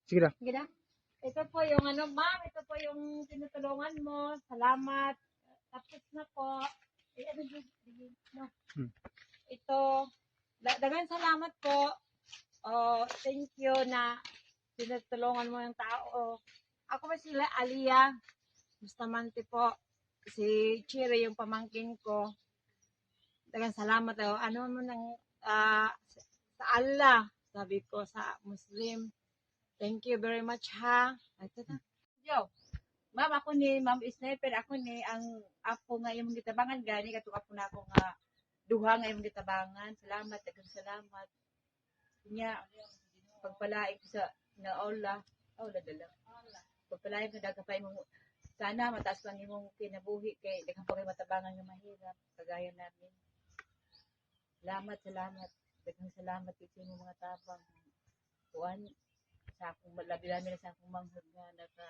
Sige na. Sige na. Ito po yung ma'am, ito po yung tinutulungan mo. Salamat. Tapos na po. No. Ito, dagang salamat po. Thank you na tinutulungan mo yung tao. Ako ba sila, Aliyah Bustamante po. Si Chiri, yung pamangkin ko. Dagang salamat. Ano mo nang sa Allah, sabi ko sa Muslim. Thank you very much ha. Ito na. Yo. Ma'am, ako ni Ma'am Sniper, ako ni ang apo nga imong gitabangan gani kato apo na ako nga duha nga imong gitabangan. Salamat, daghang salamat. Nya pagpalain ko sa na aula dala. Pagpalain ko daghang pa imong sana mataas pang imong kinabuhi kay daghang pa kay matabangan nga mahirap kagaya namin. Salamat. Daghang salamat sa imong mga tabang. Kuan sa akong labi-labi na sa akong manghod nga naka